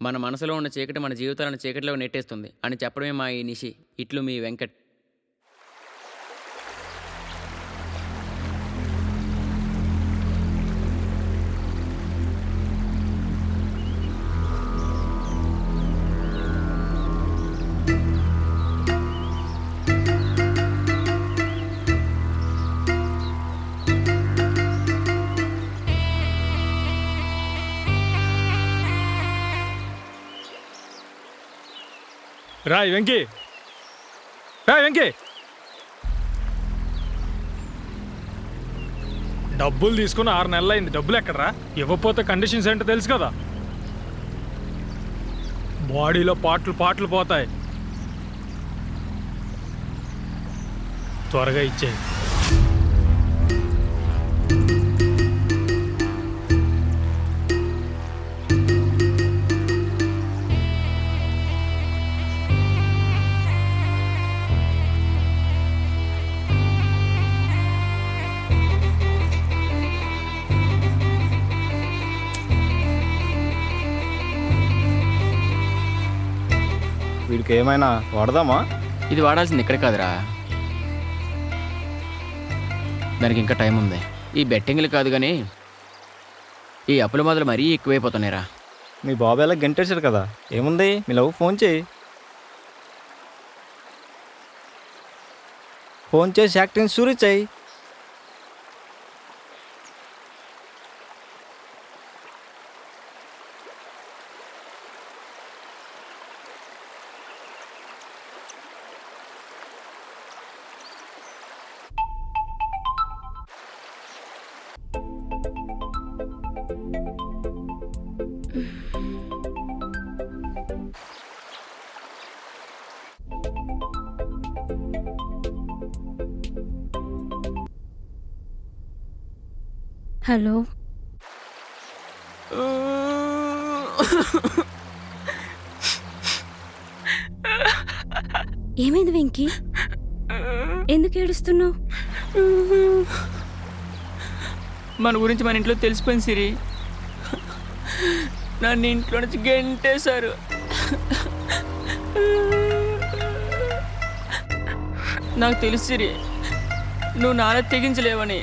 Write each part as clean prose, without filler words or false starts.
మన మనసులో ఉన్న చీకటి మన జీవితాలను చీకటిలో నెట్టేస్తుంది అని చెప్పడమే మా ఈ నిషి. ఇట్లు మీ వెంకట్. రాయ్ వెంకీ, రాయ్ వెంకీ, డబ్బులు తీసుకుని 6 నెలలు అయింది. డబ్బులు ఎక్కడరా? ఇవ్వకపోతే కండిషన్స్ ఏంటో తెలుసు కదా. బాడీలో పాటలు పోతాయి. త్వరగా ఇచ్చేయి. వీడికి ఏమైనా వాడదామా? ఇది వాడాల్సింది ఇక్కడ కాదురా, దానికి ఇంకా టైం ఉంది. ఈ బెట్టింగ్లు కాదు కానీ ఈ అప్పుల మొదలు మరీ ఎక్కువైపోతున్నాయిరా. మీ బాబు ఎలా గంటేశారు కదా, ఏముంది మీ లవ్ ఫోన్ చేయి. ఫోన్ చేసి యాక్టింగ్ షూరి చేయి. హలో, ఏమైంది వెంకీ? ఎందుకు ఏడుస్తున్నావు? మన గురించి మన ఇంట్లో తెలిసిపోయింది సిరి. నన్ను ఇంట్లో నుంచి గెంటేశారు. నాకు తెలుసు సిరి, నువ్వు నాన్న తెగించలేవని.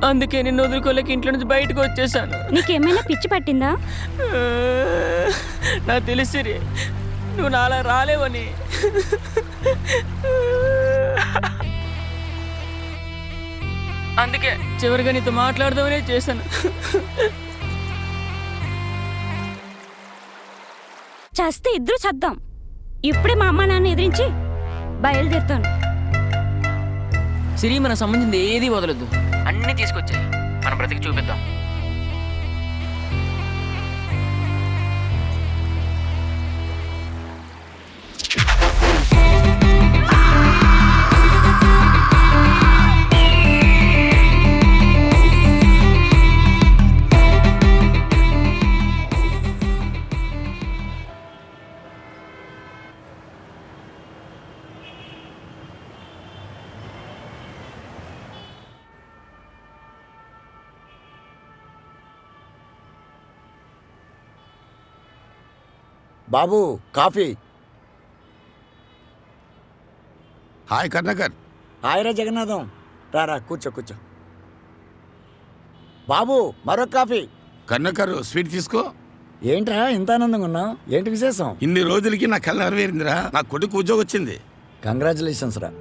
అందుకే నిన్ను వదులుకోలేక ఇంట్లో నుంచి బయటకు వచ్చేసాను. నీకేమైనా పిచ్చి పట్టిందా? నాకు తెలుసు సిరి, నువ్వు నాలా రాలేవని. అందుకే చివరిగా నీతో మాట్లాడదామనే చేశాను. చేస్తే ఇద్దరు చద్దాం. ఇప్పుడే మా అమ్మ నాన్న ఎదిరించి బయలుదేరుతాను. సిరి, మన సంబంధించింది ఏది వదలొద్దు, అన్నీ తీసుకొచ్చాయి. మన బ్రతికి చూపిద్దాం. బాబు కాఫీ. హాయ్ కర్ణకర్. హాయ్రా జగన్నాథం, రారా కూర్చో. బాబు మరొక కాఫీ. కర్ణకర్ స్వీట్ తీసుకో. ఏంట్రా ఇంత ఆనందంగా ఉన్నావు? ఏంటి విశేషం? ఇన్ని రోజులకి నా కళ్ళ నెరవేరిందిరా. నా కొడుకు ఉద్యోగం వచ్చింది. కంగ్రాచులేషన్స్ రా.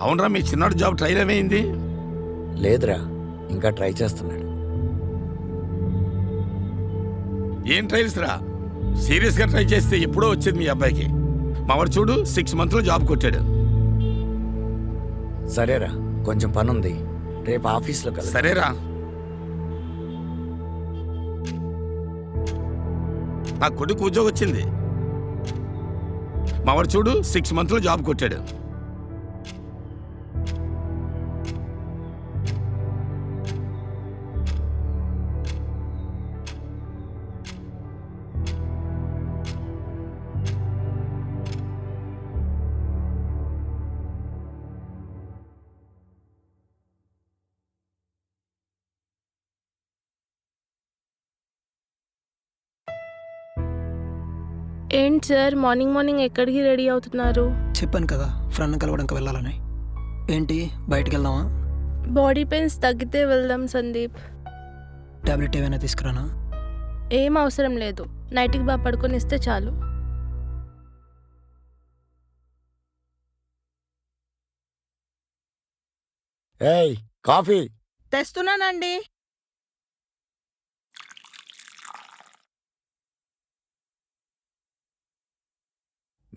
అవునరా, మీ చిన్నాడు జాబ్ ట్రైల్ ఏమైంది? లేదురా, ఇంకా ట్రై చేస్తున్నాడు. ఏం ట్రైల్స్ రా? సీరియస్గా ట్రై చేస్తే ఎప్పుడో వచ్చేది మీ అబ్బాయికి. మావాడు చూడు 6 monthsలో జాబ్ కొట్టాడు. సరేరా, కొంచెం పనుంది, రేపు ఆఫీస్లో కలుద్దాం. సరేరా. నా కొడుకు ఉద్యోగం వచ్చింది. మావాడు చూడు 6 monthsలో జాబ్ కొట్టాడు. ఏంటి సార్ మార్నింగ్ మార్నింగ్ ఎక్కడికి రెడీ అవుతున్నారు? చెప్పాను కదా ఫ్రెండ్ కలవడానికి వెళ్ళాలని. ఏంటి బయటికి వెళ్దామా? బాడీ పెయిన్స్ తగ్గితే వెళ్దాం సందీప్. టాబ్లెట్ ఏమైనా తీసుకురానా? ఏం అవసరం లేదు, నైట్కి బాగా పడుకొని ఇస్తే చాలు. ఏయ్ కాఫీ. తెస్తున్నానండి.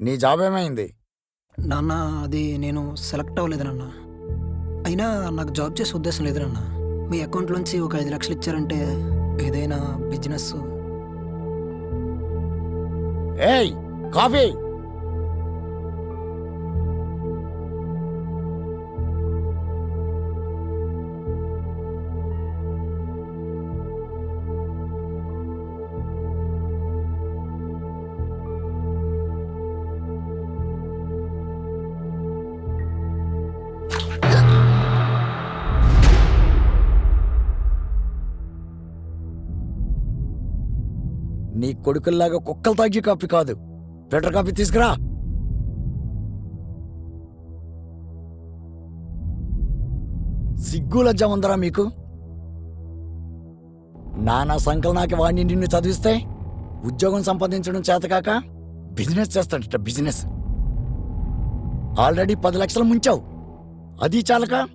నీ జాబ్ ఏమైంది? నాన్న అది నేను సెలెక్ట్ అవ్వలేదు నాన్న. అయినా నాకు జాబ్ చేసే ఉద్దేశం లేదు నాన్న. మీ అకౌంట్లోంచి ఒక 5 లక్షలు ఇచ్చారంటే ఏదైనా బిజినెస్. ఏయ్ కాఫీ. నీ కొడుకుల్లాగా కుక్కలు తాగే కాఫీ కాదు, ఫిల్టర్ కాఫీ తీసుకురా. సిగ్గు లజ్జ ఉందరా మీకు? నానా సంకలనాకి వాడిని నిన్ను చదివిస్తే ఉద్యోగం సంపాదించడం చేతకాక బిజినెస్ చేస్తాడట. బిజినెస్ ఆల్రెడీ 10 లక్షలు ముంచావు. అది చాలక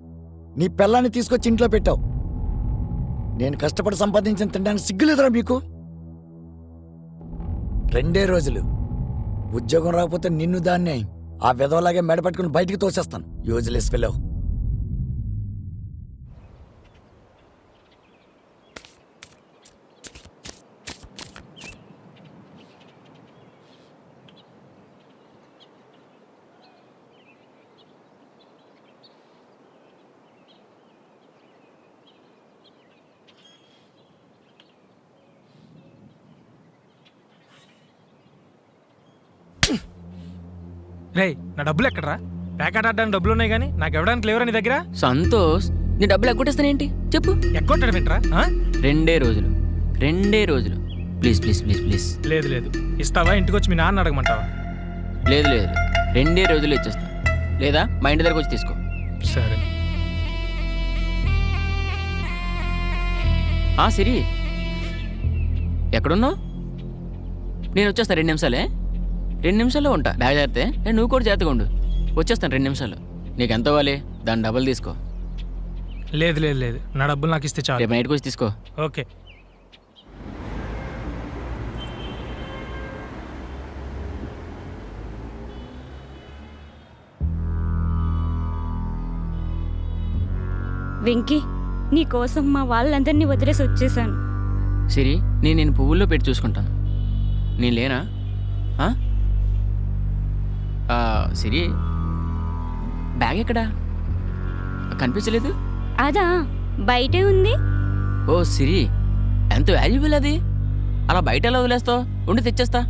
నీ పిల్లాన్ని తీసుకొచ్చి ఇంట్లో పెట్టావు. నేను కష్టపడి సంపాదించిన తినడానికి సిగ్గులేదురా మీకు? 2 రోజులు ఉద్యోగం రాకపోతే నిన్ను దాన్ని ఆ విధవలాగే మెడపట్టుకుని బయటికి తోసేస్తాను. Useless fellow. రేయ్, నా డబ్బులు ఎక్కడరా? ప్యాకెట్ ఆడడానికి డబ్బులు ఉన్నాయి కానీ నాకు ఇవ్వడానికి లేవరా నీ దగ్గర? సంతోష్, నీ డబ్బులు ఎగ్గొట్టేస్తానేంటి చెప్పు. ఎక్కొట్టాడు వింటరా? 2 రోజులు, 2 రోజులు. Please please please please. లేదు లేదు, ఇస్తావా? ఇంటికి వచ్చి మీ నాన్న అడగమంటావా? లేదు లేదు, 2 రోజులు ఇచ్చేస్తా. లేదా మా ఇంటి దగ్గరకు వచ్చి తీసుకో. సరే. సిరి, ఎక్కడున్నావు? నేను వచ్చేస్తా. 2 నిమిషాలే, 2 నిమిషాల్లో ఉంటా. జాగ్రత్త. నువ్వు కూడా జాగ్రత్తగా ఉండు. వచ్చేస్తాను 2 నిమిషాలు. నీకు ఎంత ఇవ్వాలి? దాని డబ్బులు తీసుకో. లేదు లేదు లేదు, నా డబ్బులు నాకు ఇస్తే చాలు. రేపు నైట్కి వచ్చి తీసుకో. ఓకే. వెంకీ, నీకోసం మా వాళ్ళందరినీ వదిలేసి వచ్చేసాను. సిరి, నేను పువ్వుల్లో పెట్టి చూసుకుంటాను. నేను లేనా? సిరి, బ్యాగ్ ఎక్కడా? కనిపించలేదు. అదా బయటే ఉంది. ఓ సిరి, ఎంత వాల్యుబుల్ అది. అలా బయట ఎలా వదిలేస్తావు? ఉండి తెచ్చేస్తా.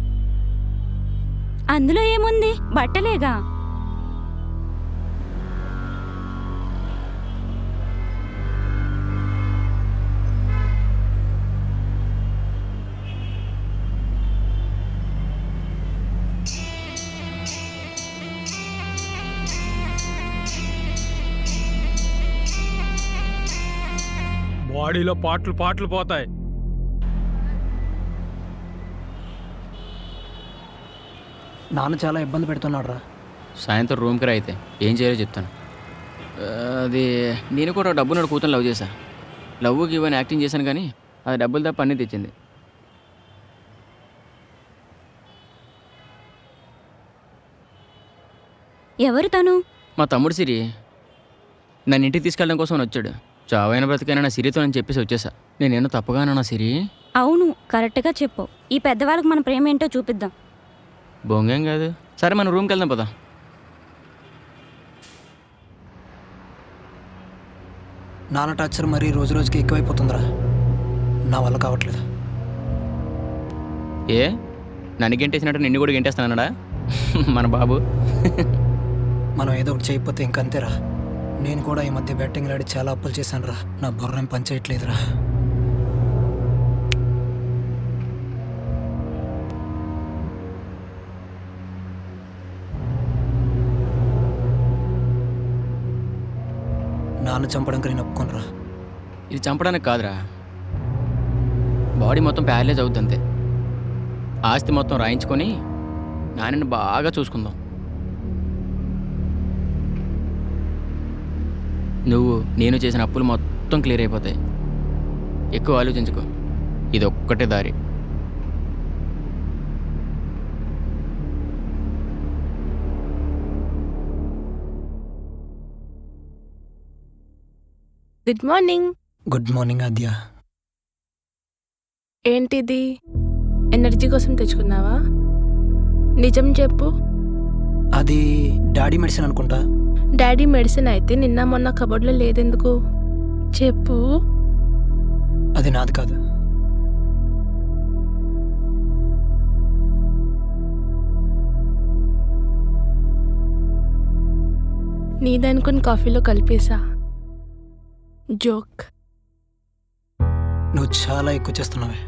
అందులో ఏముంది? బట్టలేగా. బాడీలో పాటలు పోతాయి. నాన్న చాలా ఇబ్బంది పెడుతున్నాడు రా. సాయంత్రం రూమ్కి రా. అయితే ఏం చేయాలో చెప్తాను. అది నేను కూడా డబ్బును కూతురు లవ్ చేశా. లవ్కి ఇవన్నీ యాక్టింగ్ చేశాను కానీ అది డబ్బులు తప్ప అన్నీ తెచ్చింది. ఎవరు తను? మా తమ్ముడు సిరి. నన్ను ఇంటికి తీసుకెళ్ళడం కోసం వచ్చాడు. చావైన బ్రతికైనా నా సిరితో అని చెప్పేసి వచ్చేసా. నేనేమో తప్పుగానా నా సిరి? అవును, కరెక్ట్గా చెప్పు. ఈ పెద్దవాళ్ళకి మన ప్రేమ ఏంటో చూపిద్దాం. బొంగేం కాదు. సరే, మనం రూమ్కి వెళ్దాం పదా. నాన్న టార్చర్ మరీ రోజు రోజుకి ఎక్కువైపోతుందిరా. నా వల్ల కావట్లేదు. ఏ, నన్ను గెంటేసినట్టు నిన్ను కూడా గెంటేస్తానన్నాడా మన బాబు? మనం ఏదో ఒకటి చేయకపోతే ఇంకంతేరా. నేను కూడా ఈ మధ్య బ్యాటింగ్ ఆడి చాలా అప్పులు చేశాను రా. నా బుర్ర ఏం పనిచేయట్లేదురా. నాన్న చంపడానికి నేను ఒప్పుకోనరా. ఇది చంపడానికి కాదురా, బాడీ మొత్తం ప్యారలైజ్ అవుద్ది అంతే. ఆస్తి మొత్తం రాయించుకొని నాన్నని బాగా చూసుకుందాం. నువ్వు నేను చేసిన అప్పులు మొత్తం క్లియర్ అయిపోతాయి. ఎక్కువ ఆలోచించుకో, ఇది ఒక్కటే దారి. Good morning. గుడ్ మార్నింగ్ ఆద్య. ఏంటిది, ఎనర్జీ కోసం తెచ్చుకున్నావా? నిజం చెప్పు. అది డాడీ మెడిసిన్ అనుకుంటా. డాడీ మెడిసిన్ అయితే నిన్న మొన్న కబోర్డ్లో లేదెందుకు? చెప్పు. అది నాది కాదు. నీదనుకుని కాఫీలో కలిపేశా. జోక్. నువ్వు చాలా ఎక్కువ చేస్తున్నావే.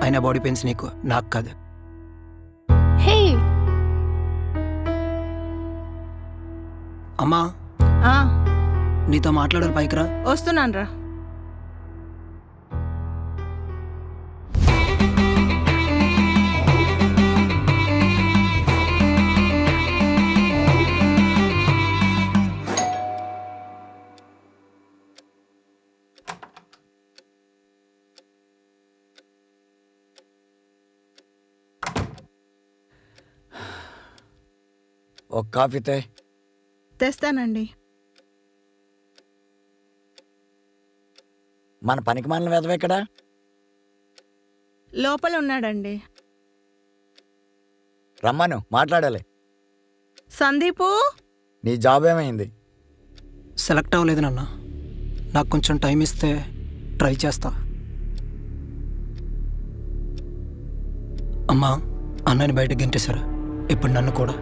అయినా బాడీ పెయిన్స్ నీకు, నాకు కాదు. హే. అమ్మా, ఆ, నీతో మాట్లాడాలి, పైకి రా. వస్తున్నాను రా. ఒక కాఫీ తే. తెస్తానండి. మన పనికి మాలిన వెధవ ఎక్కడా? లోపల ఉన్నాడండి. రమ్మను, మాట్లాడాలి. సందీపు, నీ జాబ్ ఏమైంది? సెలెక్ట్ అవ్వలేదు నాన్న. నాకు కొంచెం టైం ఇస్తే ట్రై చేస్తా. అమ్మా, అన్నని బయటకు గెంటేశారు. ఇప్పుడు నన్ను కూడా.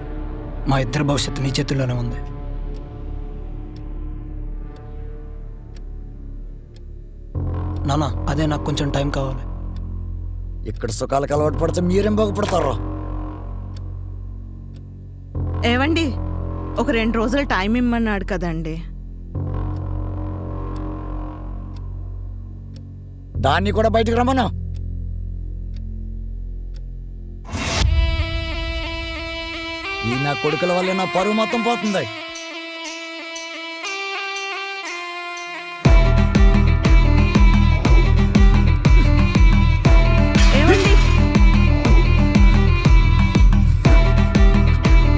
మా ఇద్దరి భవిష్యత్తు నీ చేతుల్లోనే ఉంది. నాన్న, అదే నాకు కొంచెం టైం కావాలి. ఇక్కడ సుఖాలకు అలవాటు పడితే మీరేం బాగుపడతారో. ఏవండి, ఒక 2 రోజులు టైం ఇమ్మన్నాడు కదండి. దాన్ని కూడా బయటకు రమ్మను. ఈ నా కొడుకుల వల్ల నా పరువు మొత్తం పోతుంది. ఏవండి,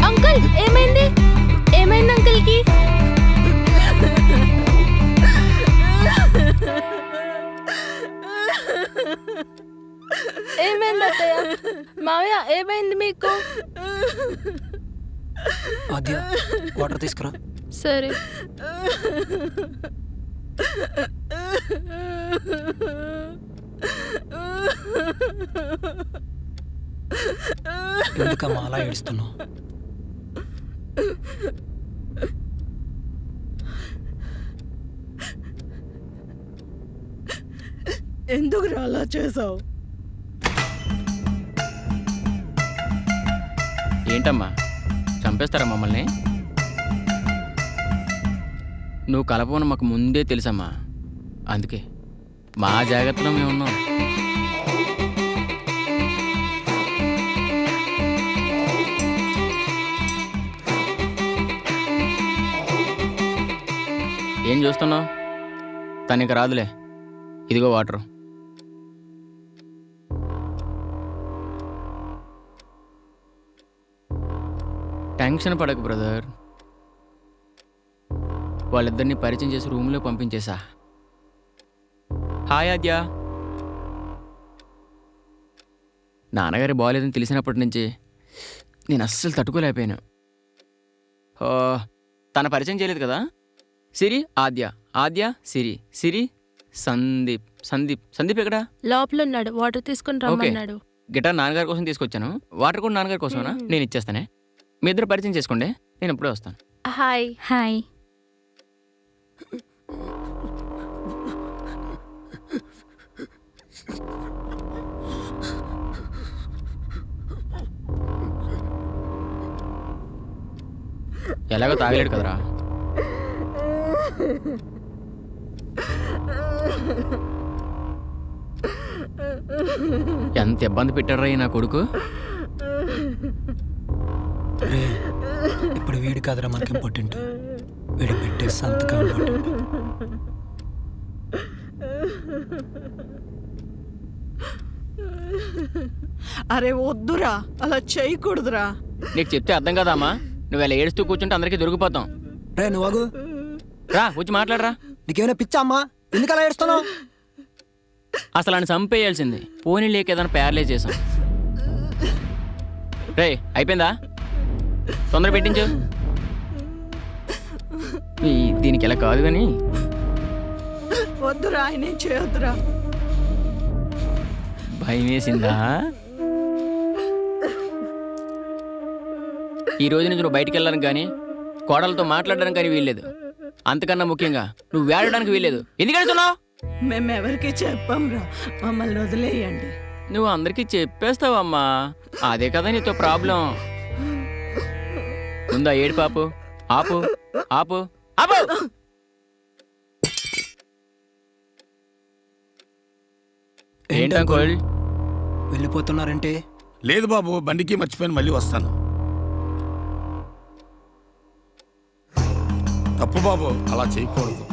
అంకుల్ ఏమైంది? ఏమైంది అంకుల్కి? ఏమైంది అత్తయ్య? మావయ్య ఏమైంది మీకు? ఆద్య, వాటర్ తీసుకురా. సరే. ఎందుకమ్మా అలా ఏడుస్తున్నావు? ఎందుకు అలా చేసావు? ఏంటమ్మా, చంపేస్తారా మమ్మల్ని? నువ్వు కలపవని మాకు ముందే తెలుసమ్మా. అందుకే మా జాగ్రత్తలో మేము ఉన్నాం. ఏం చూస్తున్నావు? తనకి రాదులే. ఇదిగో వాటర్. టెన్షన్ పడకు బ్రదర్. వాళ్ళిద్దరిని పరిచయం చేసి రూమ్లో పంపించేశా. హాయ్ ఆద్య. నాన్నగారి బాగాలేదని తెలిసినప్పటి నుంచి నేను అస్సలు తట్టుకోలేకపోయాను. తన పరిచయం చేయలేదు కదా. సిరి ఆద్య, ఆద్య సిరి, సిరి సందీప్. సందీప్ సందీప్ ఎక్కడా? లోపల ఉన్నాడు. వాటర్ తీసుకుని రమ్మన్నాడు. గిటార్ నాన్నగారి కోసం తీసుకొచ్చాను. వాటర్ కూడా నాన్నగారి కోసమేనా? నేను ఇచ్చేస్తానే. మీ ఇద్దరు పరిచయం చేసుకోండి, నేను ఇప్పుడే వస్తాను. హాయ్. హాయ్. ఎలాగో తాగలేడు కదరా. ఎంత ఇబ్బంది పెట్టారా ఈ నా కొడుకు. రే ఇప్పుడు వీడి కాదురా మనకి ఇంపార్టెంట్, వీడి పెట్టే సంతకం ఇంపార్టెంట్. అరే వద్దురా, అలా చేయకూడదురా. నీకు చెప్తే అర్థం కదమ్మా. నువ్వు ఇలా ఏడుస్తూ కూర్చుంటే అందరికీ దొరికిపోతాం. రే నువ్వు రా వచ్చి మాట్లాడరా. నీకేమైనా పిచ్చా అమ్మా, ఎందుకు అలా ఏడుస్తున్నావు? అసలు ఆయన చంపేయాల్సింది, పోనీ లేక ఏదైనా ప్యారలైజ్ చేసాం. రే అయిపోయిందా, తొందర పెట్టించు. దీనికి ఎలా కాదు కానీ. వద్దురా, ఆయనే చేయొద్దురా. భయం వేసిందా? ఈ రోజు నుంచి నువ్వు బయటికి వెళ్ళడానికి కానీ కోడలతో మాట్లాడడానికి కానీ వీల్లేదు. అంతకన్నా ముఖ్యంగా నువ్వు వేడడానికి వీల్లేదు. ఎందుకు వెళ్తున్నావు? మేమెవరికి చెప్పంరా, మమ్మల్ని వదిలేయండి. నువ్వు అందరికీ చెప్పేస్తావమ్మా, అదే కదా నీతో ప్రాబ్లం. ముందా ఏడు పాపు, ఆపు ఆపు ఆపు. ఏంటంకోల్ వెళ్ళిపోతున్నారంటే? లేదు బాబు, బండికి మర్చిపోయిన మళ్ళీ వస్తాను. తప్పు బాబు, అలా చేయకూడదు.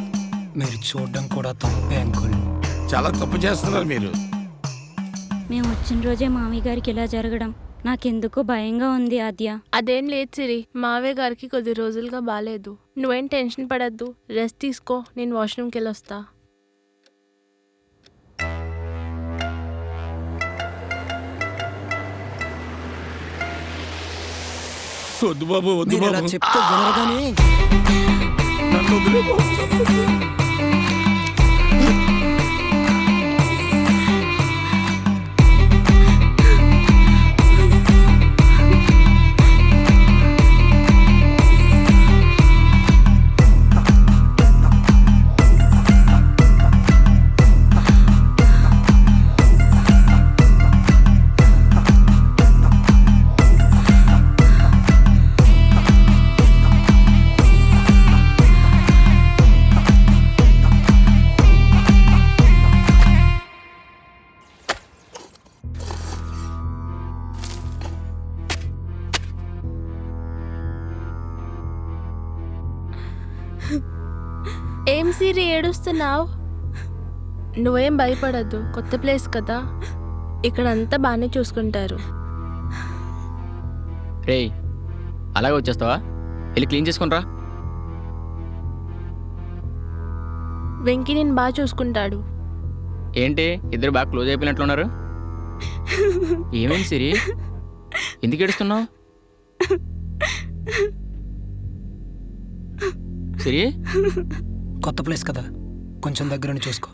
మీరు చూడడం కూడా తప్పే అంకుల్. చాలా తప్పు చేస్తున్నారు మీరు. మేము వచ్చిన రోజే మామయ్య గారికి ఇలా జరగడం నాకెందుకో భయంగా ఉంది ఆద్య. అదేం లేదు సిరి, మావయ్య గారికి కొద్ది రోజులుగా బాగాలేదు. నువ్వేం టెన్షన్ పడద్దు, రెస్ట్ తీసుకో. నేను వాష్రూమ్కి వెళ్ళొస్తా. వద్దు బాబు, వద్దు మీరు ఇలా బాబు. చెప్తే వినరు కానీ. నన్ను వదిలే బాబు. ఏం సిరి ఏడుస్తున్నావు? నువ్వేం భయపడద్దు, కొత్త ప్లేస్ కదా, ఇక్కడ అంతా బాగానే చూసుకుంటారు. రేయ్ అలాగే వచ్చేస్తావా? వెళ్ళి క్లీన్ చేసుకునిరా. వెంకీ నేను బాగా చూసుకుంటాడు. ఏంటి ఇద్దరు బాగా క్లోజ్ అయిపోయినట్లున్నారు? ఏమైంది సిరి, ఎందుకు ఏడుస్తున్నావు? సిరి కొత్త ప్లేస్ కదా, కొంచెం దగ్గరని చూసుకో.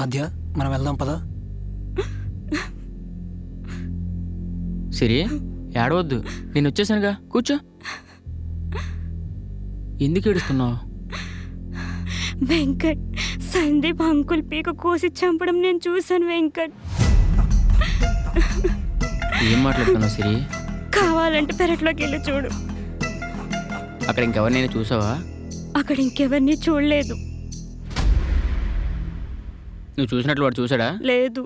ఆద్య మనం వెళ్దాం పదా. సిరి ఏడవద్దు, నేను వచ్చేసానుగా, కూర్చో. ఎందుకు ఏడుస్తున్నావు? వెంకట్, సందీప్ అంకుల్ పీక కోసి చంపడం నేను చూశాను వెంకట్. ఏం మాట్లాడుతున్నావు సిరి? కావాలంటే పెరట్లోకి వెళ్ళి చూడు. అక్కడ ఇంకెవరినైనా చూసావా? అక్కడ ఇంకెవరిని చూడలేదు. నువ్వు చూసినట్లు వాడు చూసాడా? లేదు.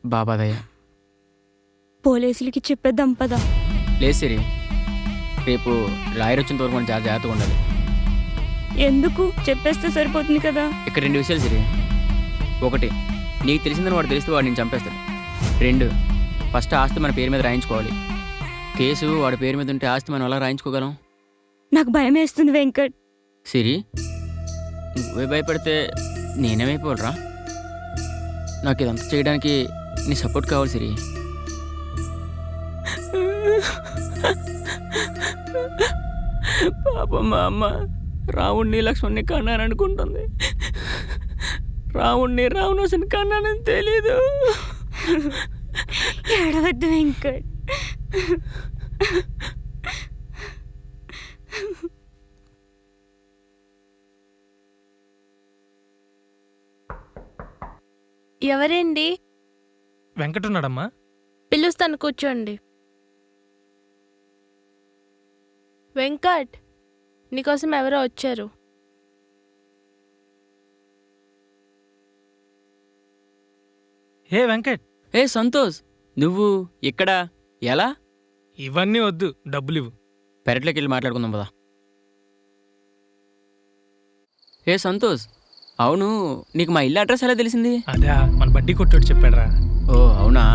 బాబాదయ్య. పోలీసులకి చెప్పేద్దాం పదా. లేదు సిరి, రేపు లాయర్ వచ్చిన వరకు మనం చాలా జాగ్రత్తగా ఉండాలి. ఎందుకు? చెప్పేస్తే సరిపోతుంది కదా. ఇక్కడ 2 విషయాలు సిరి. 1, నీకు తెలిసిందని వాడు తెలిస్తే వాడు నేను చంపేస్తాడు. 2, ఫస్ట్ ఆస్తి మన పేరు మీద రాయించుకోవాలి. కేసు వాడి పేరు మీద ఉంటే ఆస్తి మనం ఎలా రాయించుకోగలం? నాకు భయం వేస్తుంది వెంకట్. సిరి, నువ్వే భయపడితే నేనేమైపోవాలరా? నాకు ఇదంతా చేయడానికి నీ సపోర్ట్ కావాలి సిరి. పాపం మా అమ్మ రావుణ్ణి లక్ష్మణ్ణి కన్నాననుకుంటుంది. రావుణ్ణి రావణాసుని కన్నానని తెలీదు. ఏడవద్దు వెంకట్. ఎవరండి? వెంకటున్నాడమ్మా. పిలుస్తాను, కూర్చోండి. వెంకట్, నీకోసం ఎవరో వచ్చారు. హే వెంకట్, ఏ సంతోష్, నువ్వు ఇక్కడ ఎలా? ఇవన్నీ వద్దు, డబ్బులు ఇవ్వు. పెరట్లోకి వెళ్ళి మాట్లాడుకుందాం పదా. ఏ సంతోష్, అవును నీకు మా ఇల్లు అడ్రస్ ఎలా తెలిసింది? అదే మన బడ్డీ కొట్టాడు చెప్పాడురా. ఓ అవునా.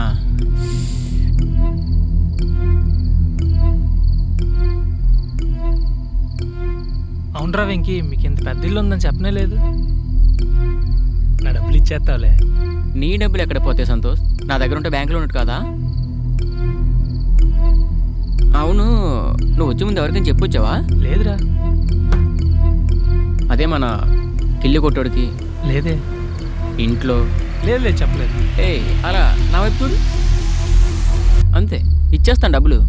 అవునరా వెంకీ, మీకు ఇంత పెద్ద ఇల్లు ఉందని చెప్పనే లేదు. నా డబ్బులు ఇచ్చేస్తావులే. నీ డబ్బులు ఎక్కడ పోతే సంతోష్? నా దగ్గర ఉంటే బ్యాంకులో ఉన్నట్టు కదా. అవును, నువ్వు వచ్చే ముందు ఎవరికైనా చెప్పొచ్చావా? లేదురా. అదే మన కిల్లి కొట్టోడికి, లేదే. ఇంట్లో లేదు చెప్పలేదు. అలా నా వైపు చూడు. అంతే, ఇచ్చేస్తాను డబ్బులు.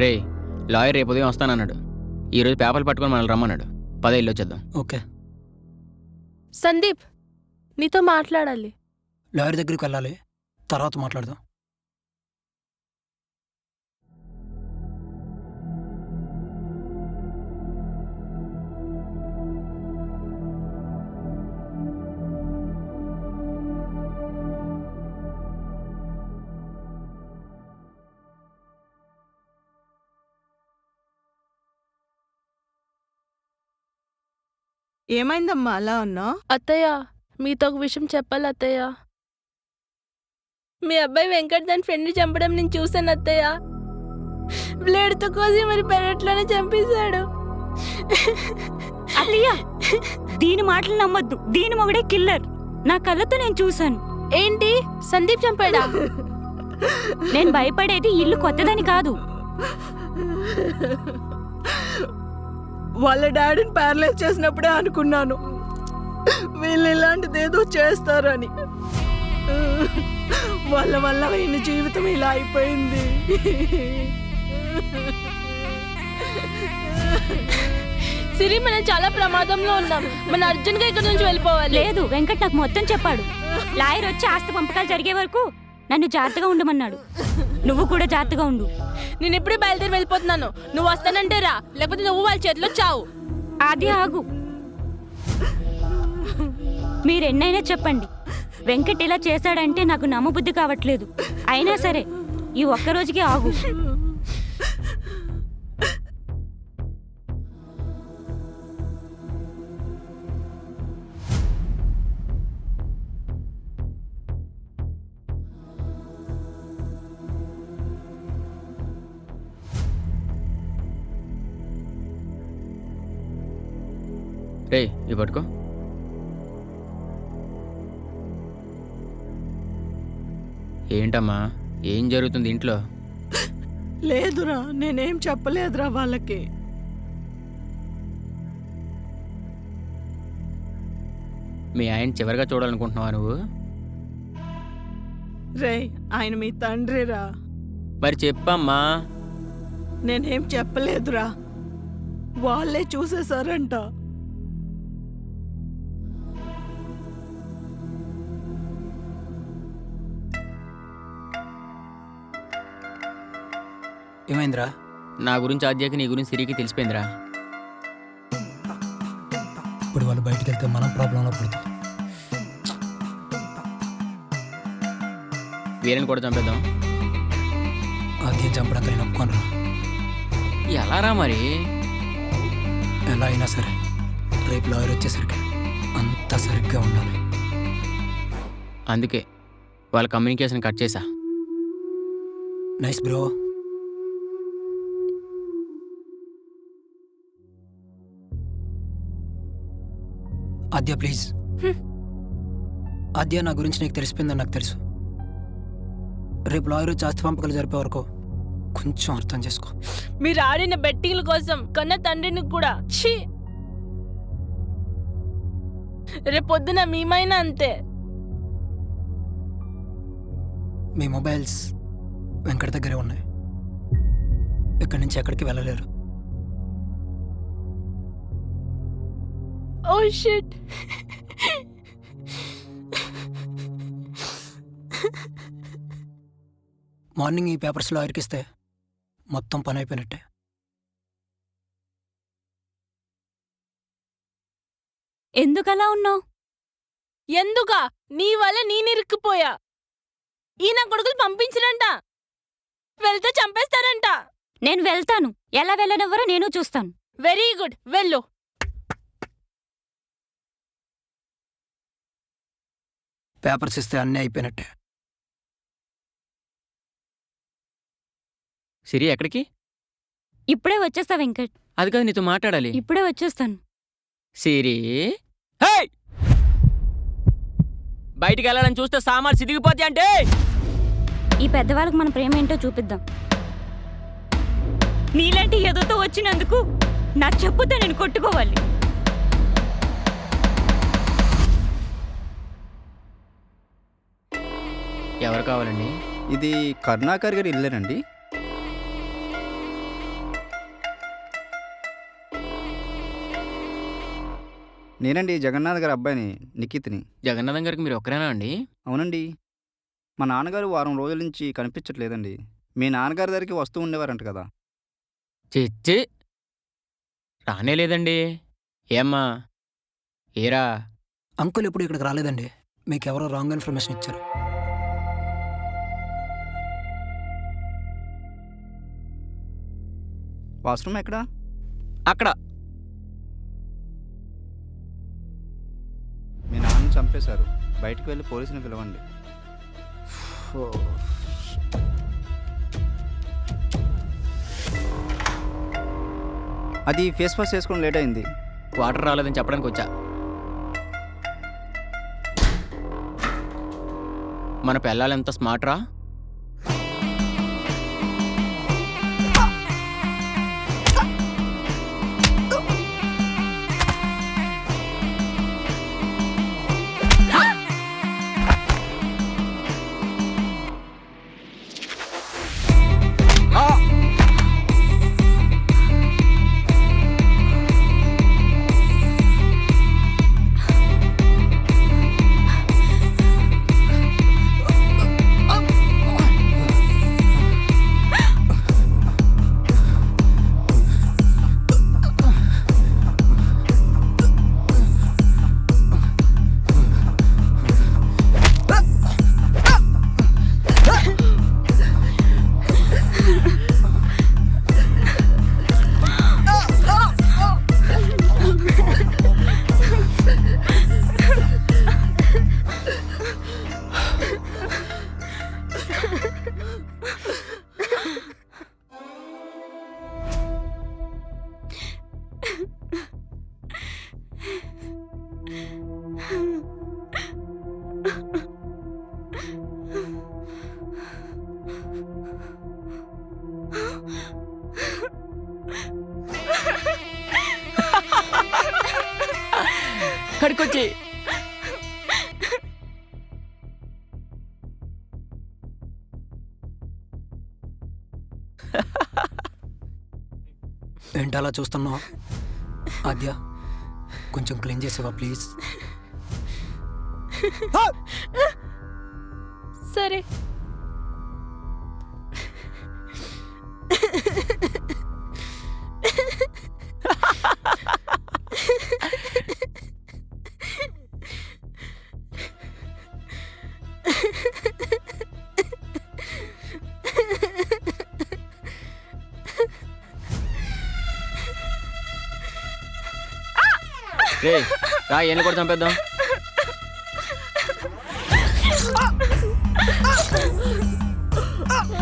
రే, లాయర్ రేపు ఉదయం వస్తానన్నాడు. ఈరోజు పేపర్లు పట్టుకొని మనల్ని రమ్మన్నాడు. 10 ఇల్లు వచ్చేద్దాం. ఓకే. సందీప్, నీతో మాట్లాడాలి. లాయర్ దగ్గరికి వెళ్ళాలి, తర్వాత మాట్లాడదాం. ఏమైందమ్మా అలా ఉన్నావు? అత్తయ్య, మీతో ఒక విషయం చెప్పాలి అత్తయ్య. మీ అబ్బాయి వెంకట్ దాని ఫ్రెండ్ని చంపడం నేను చూశాను అత్తయ్య. బ్లేడ్తో కోసి మరి పెరట్లోనే చంపేశాడు. అత్తయ్య, దీని మాటలు నమ్మొద్దు. దీని మొగడే కిల్లర్. నా కళ్ళతో నేను చూశాను. ఏంటి, సందీప్ చంపాడా? నేను భయపడేది ఇల్లు కొత్తదని కాదు. వాళ్ళ డాడీని ప్యారలైజ్ చేసినప్పుడే అనుకున్నాను వీళ్ళు ఇలాంటిదేదో చేస్తారని. వాళ్ళ వల్ల ఈయన జీవితం ఇలా అయిపోయింది. సిరి, మనం చాలా ప్రమాదంలో ఉన్నాం. మనం అర్జున్గా ఇక్కడ నుంచి వెళ్ళిపోవాలి. లేదు, వెంకట్ నాకు మొత్తం చెప్పాడు. లాయర్ వచ్చి ఆస్తి పంపకాలు జరిగే వరకు నన్ను జాగ్రత్తగా ఉండమన్నాడు. నువ్వు కూడా జాగ్రత్తగా ఉండు. నేను ఇప్పుడే బయలుదేరి వెళ్ళిపోతున్నాను. నువ్వు వస్తానంటే రా, లేకపోతే నువ్వు వాళ్ళ చేతిలో చావు. అది ఆగు. మీరెన్నైనా చెప్పండి, వెంకట్ ఇలా చేశాడంటే నాకు నమ్మబుద్ధి కావట్లేదు. అయినా సరే ఈ ఒక్కరోజుకి ఆగు. రే, ఇవి పట్టుకో. ఏంటమ్మా, ఏం జరుగుతుంది ఇంట్లో? లేదురా, నేనేం చెప్పలేదురా వాళ్ళకి. మీ ఆయన చివరిగా చూడాలనుకుంటున్నావా నువ్వు? రే, ఆయన మీ తండ్రిరా. మరి చెప్పమ్మా. నేనేం చెప్పలేదురా, వాళ్ళే చూసేశారంట. ఏమైందిరా? నా గురించి ఆద్యాకి నీ గురించి సిరికి తెలిసిపోయిందిరా. ఇప్పుడు వాళ్ళు బయటికి వెళ్తే మనం ప్రాబ్లంలో పడుతుంది. వీరని కూడా చంపేద్దాం. అది చంపడానికి నేను ఒప్పుకోనరా. ఎలారా మరి? ఎలా అయినా సరే రేపు లాయర్ వచ్చేసరికి అంతా సరిగ్గా ఉండాలి. అందుకే వాళ్ళ కమ్యూనికేషన్ కట్ చేశా. Nice bro. Aadya please. Aadya, నా గురించి నీకు తెలిసిపోయిందని నాకు తెలుసు. రేపు లాయర్ వచ్చి ఆస్తి పంపకలు జరిపే వరకు కొంచెం అర్థం చేసుకో. మీరు ఆడిన బెట్టింగ్ల కోసం కన్న తండ్రిని కూడా ఛీ. రేపొద్దున మీమైనా అంతే. మీ మొబైల్స్ వెంకట దగ్గరే ఉన్నాయి. ఇక్కడి నుంచి ఎక్కడికి వెళ్ళలేరు. Oh shit. మార్నింగ్ ఈ పేపర్స్ లాయర్కి ఇస్తే మొత్తం పని అయిపోయినట్టే. ఎందుకలా ఉన్నావు? ఎందుకా? నీ వల్ల నేనిరుక్కుపోయా. ఈయన కొడుకులు పంపించరంట, వెళ్తే చంపేస్తారంట. నేను వెళ్తాను. ఎలా వెళ్ళనివ్వరో నేను చూస్తాను. వెరీ గుడ్, వెళ్ళు. పేపర్స్ ఇస్తే అన్నీ అయిపోయినట్టే. సిరి ఎక్కడికి? ఇప్పుడే వచ్చేస్తా వెంకట్. అది కాదు, నీతో మాట్లాడాలి. ఇప్పుడే వచ్చేస్తాను. సిరి, హేయ్! బయటికి వెళ్ళాలని చూస్తే సామాన్లు సిదిగిపోతాయి అంటే. ఈ పెద్దవాళ్ళకి మన ప్రేమ ఏంటో చూపిద్దాం. నీలాంటి ఎదుతో వచ్చినందుకు నా చెప్పుతో నేను కొట్టుకోవాలి. ఎవరు కావాలండి? ఇది కరుణాకర్ గారి ఇల్లేనండి? నేనండి జగన్నాథ్ గారి అబ్బాయిని, నిఖిత్ని. జగన్నాథం గారికి మీరు ఒక్కరేనా అండి? అవునండి. మా నాన్నగారు వారం రోజుల నుంచి కనిపించట్లేదండి. మీ నాన్నగారి దగ్గరికి వస్తూ ఉండేవారంట కదా. చిచ్చి, రానే లేదండి. ఏమ్మా, ఏరా? అంకుల్ ఎప్పుడు ఇక్కడికి రాలేదండి. మీకు ఎవరో రాంగ్ ఇన్ఫర్మేషన్ ఇచ్చారు. వాష్రూమ్ ఎక్కడా? అక్కడ. మీ నాన్న చంపేశారు. బయటికి వెళ్ళి పోలీసుని పిలవండి. అది ఫేస్ వాష్ చేసుకోవడం లేట్ అయింది. వాటర్ రాలేదని చెప్పడానికి వచ్చా. మన పిల్లలు ఎంత స్మార్ట్ రా. కడుకొచ్చి ఏంటి అలా చూస్తున్నావు? ఆద్య, కొంచెం క్లీన్ చేసేవా ప్లీజ్? సరే. రా, ఏళ్ళు కూడా చంపేద్దాం.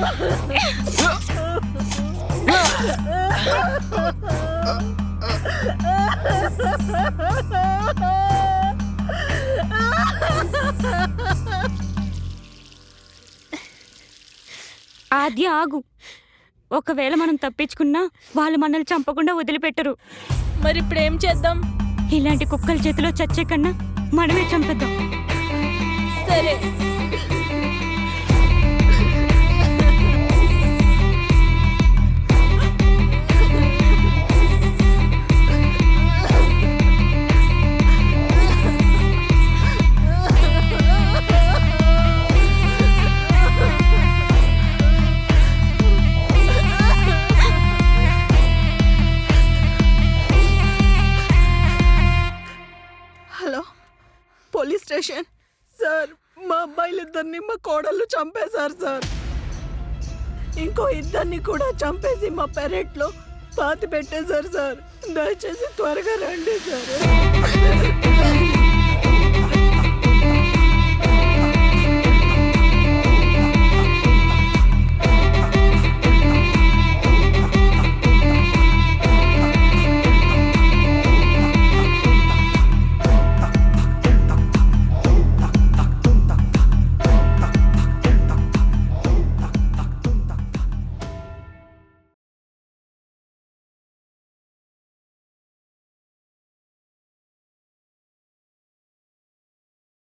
ఆద్య ఆగు. ఒకవేళ మనం తప్పించుకున్నా వాళ్ళు మనల్ని చంపకుండా వదిలిపెట్టరు. మరి ఇప్పుడు ఏం చేద్దాం? ఇలాంటి కుక్కల చేతిలో చచ్చే కన్నా మనమే చంపేద్దాం. సరే. Hello, police station sir. మా అబ్బాయిలిద్దరిని మా కోడళ్ళు చంపేశారు సార్. ఇంకో ఇద్దరిని కూడా చంపేసి మా పెరట్లో పాతి పెట్టేశారు సార్. దయచేసి త్వరగా రండి సార్.